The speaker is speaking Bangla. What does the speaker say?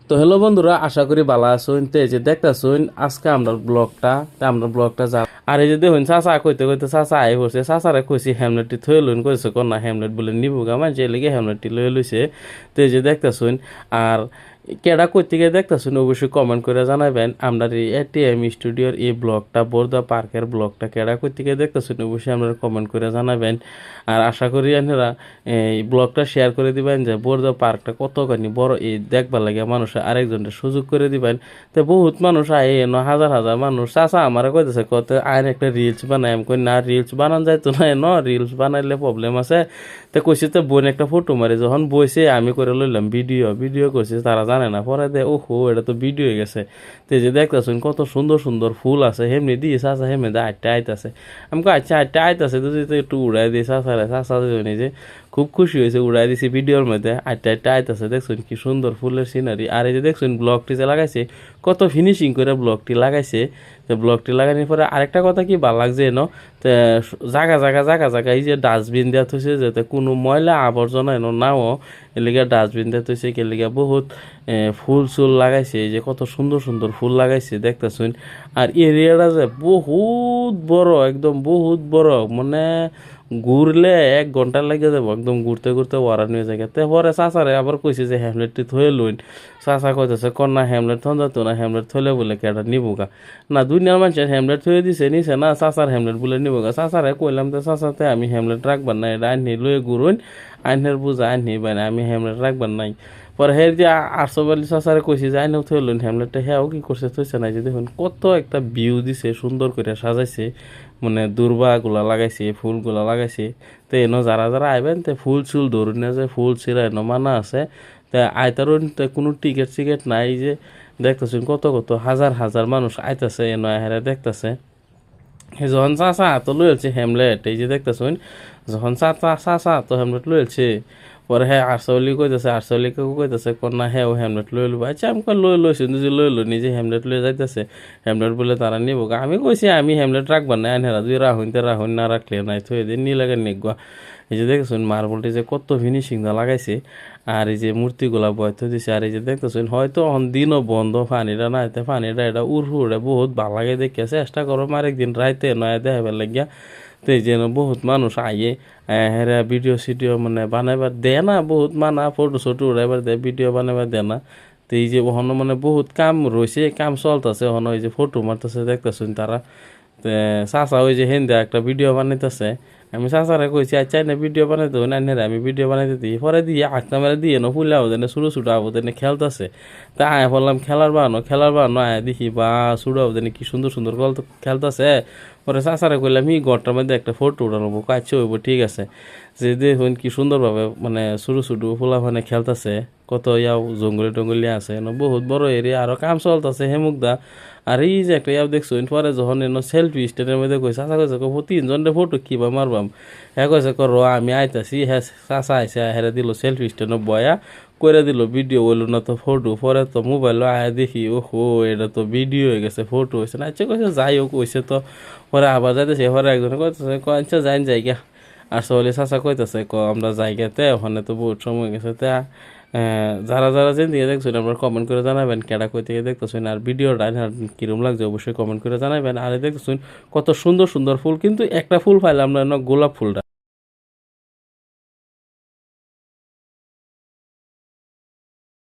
তো হ্যালো বন্ধুরা, আশা করি ভালো আছেন। তো এই যে দেখতেছেন আজকে আমরা ব্লগটা যা আর এই যে দেখুন চাচা কইতে কইতে চাচা আই পড়ছে। চাচারে কইছি হেমলেটটি থই লইন কইছে কোন না হেমলেট বলে নিবো গা মানে যে লেগে হেমলেটটি লই লইছে। তো এই যে দেখতেছেন আর কেডা কই থেকে দেখতেছেন অবশ্যই কমেন্ট করে জানাবেন। আমরা এই এটিএম স্টুডিওর এই ব্লগটা বোরদা পার্কের ব্লগটা কেডা কই থেকে দেখতেছেন অবশ্যই আপনারা কমেন্ট করে জানাবেন। আর আশা করি আপনারা এই ব্লগটা শেয়ার করে দিবেন যে বোরদা পার্কটা কতখানি বড় এই দেখবার লাগে মানুষ আরেকজনের সুযোগ করে দিবেন। তো বহুত মানুষ আয় এনো হাজার হাজার মানুষ। চাচা আমার কইতেছে কত আইন একটা রিলস বানাই। আমি কই না রিলস বানান যাইতো না এনো রিলস বানাইলে প্রবলেম আছে। তো কইছে তো বোন একটা ফটো মারি যখন বইছে আমি করে লইলাম ভিডিও করছি তারা জানে না পরে দে ওহো এটা তো ভিডিও হয়ে গেছে। তো এই যে দেখতেছেন কত সুন্দর সুন্দর ফুল আছে হেমনি দিয়ে চাচা হেমনি দে আটটা আইতাছে। আমি কই আচ্ছা আটটা আইতাছে তুই তো একটু উড়াই দিই চাচারে চাচা যে খুব খুশি হয়েছে উড়াই দিছি ভিডিওর মধ্যে আটটা আটটা আইতাছে। দেখছেন কি সুন্দর ফুলের সিনারি। আর এই যে দেখছেন ব্লগটি যে লাগাইছে কত ফিনিশিং করে ব্লগটি লাগাইছে। তো ব্লগটি লাগানোর পরে আরেকটা কথা কি ভালো লাগছে এনো তো জায়গা এই যে ডাস্টবিন দেওয়া থইছে যাতে কোনো ময়লা আবর্জনা এনো নাও এলিগা ডাস্টবিন দেওয়া থইছে এলিগা বহুত ফুল চুল লাগাইছে। এই যে কত সুন্দর সুন্দর ফুল লাগাইছে দেখতেছুন। আর এরিয়াটা যে বহুত বড় একদম বহুত বড় মানে ঘুরলে 1 ঘন্টা লেগে যাবো একদম ঘুরতে ঘুরতে ওয়ারা নিয়ে যায়। পরে চাচারে আবার কইছে যে হ্যামলেটটি থয়ে লইন। চাচা কইতেছে কন্যা হ্যামলেট থন যাতো না হ্যামলেট থলে বলে কেটা নিবুগা না দুনিয়ার মানুষের হ্যামলেট থয়ে দিছে নিছে না চাচার হ্যামলেট বলে নিবুগা। চাচারে কইলাম তো চাচাতে আমি হ্যামলেট রাখবার নাই এটা আইনি লয়ে ঘুরুন আইনের বুঝা আইনি বাইনা আমি হ্যামলেট রাখবার নাই। পরে হের যে 842 চাচারে কইছি যে আইনেও থয়ে লইন হ্যামলেটটা হ্যাঁ কি করছে থইছে না যে দেখুন কত একটা ভিউ দিছে সুন্দর করে সাজাইছে মানে দুর্বাগুলা লাগাইছে ফুলগুলা লাগাইছে। তো এনো যারা যারা আইবেন তো ফুল চুল ধরুন না যে ফুল ছিঁড়া এনো মানা আছে। তা আইতারুন তো কোনো টিকিট সিকেট নাই যে দেখতেছেন কত কত হাজার হাজার মানুষ আইতাছে এনো হেরা দেখতেছে। যখন চাচা তো লইছে হ্যামলেট এই যে দেখতেছেন যখন চাচা তো হ্যামলেট লইছে পরে হ্যাঁ আরসলি কইতেছে আরসলিকে কইতেছে কন্যা হ্যাঁ ও হ্যামলেট লই লব। আচ্ছা আমি লইছি যে লই লো নিজে হ্যামলেট লয়ে যাইতেছে হ্যামলেট বলে তারা নিব। আমি কইছি আমি হ্যামলেট রাখবার না আনহেরা তুই রাহুন না রাখলে নাই থই দিন নি লাগে নিগুয়া। এই যে দেখতেছেন মার্বলটি যে কত ফিনিশিং দা লাগাইছে আর এই যে মূর্তিগুলা বয়তো দিছে। আর এই যে দেখতেছেন হয়তো দিনও বন্ধ পানিটা না এতে পানিটা এটা উড়ে বহুত ভালো লাগে দেখে চেষ্টা করো আরেকদিন রাইতে নয় দেখাবার লাগিয়া। তো এই যেন বহুত মানুষ আইয়ে হেরা ভিডিও সিডিও মানে বানাইবার দেয় না বহুত মানা ফটো শটো উড়াইবার দেয় ভিডিও বানাইবার দেয় না। তো এই যে ওখানে মানে বহুত কাম রয়েছে কাম চলতেছে ওখানে ওই যে ফটো মারতেছে দেখতেছেন তারা। চাচা ওই যে হেন্দে একটা ভিডিও বানাইতেছে। আমি চাচারে কইছি আচ্ছা না ভিডিও বানাইতে হবে না আমি ভিডিও বানাইতে দিই পরে দিয়ে আটটা মেলা দিয়ে না ফুলে আবো দেনে ছোটো ছোটো আবো দেনে খেলতেছে। তা আয় বললাম খেলার বানো আয় দেখি বা ছোটো আবো দেনে কি সুন্দর সুন্দর খেলতেছে। পরে চাচারে কইলাম ই ঘরটার মধ্যে একটা ফটো উঠানো কাছে হইব ঠিক আছে। যে দেখুন কি সুন্দরভাবে মানে ছোটো ছোটো ফুলা ফানে খেলতেছে কত ইয়াও জঙ্গলি টঙ্গলি আছে বহুত বড় এরিয়া আরও কাম চলতেছে হেমুকদা। আর এই যে একটা ইয়াও দেখছো পরে যখন এনো সেলফি স্ট্যান্ডের মধ্যে কইছে চাচা কইছে তিনজনের ফটো কিবা মারবাম। হ্যাঁ কইছে র আমি আইতাছি হ্যাঁ চাচা আইসে হেরা দিল সেলফি স্ট্যান্ডে বয়া করে দিল ভিডিও বললো না তো ফটো পরে তো মোবাইল আয় দেখি ওহো এটা তো ভিডিও হয়ে গেছে ফটো হয়েছে না। আচ্ছা কইছে যাই হোক কইছে তো পরে আবার যাইতেছে পরে একজনে কইতেছে আচ্ছা যাইন জায়গা আর সহলে চাচা কইতেছে আমরা জায়গাতে ওখানে তো বহুত সময় গেছে। তা যারা যারা যেন দিয়ে দেখছেন আপনারা কমেন্ট করে জানাবেন কেডা কই থেকে দেখতেছেন আর ভিডিওটা কিরম লাগছে অবশ্যই কমেন্ট করে জানাবেন। আর দেখতেছেন কত সুন্দর সুন্দর ফুল কিন্তু একটা ফুল পাইলাম না গোলাপ ফুলটা।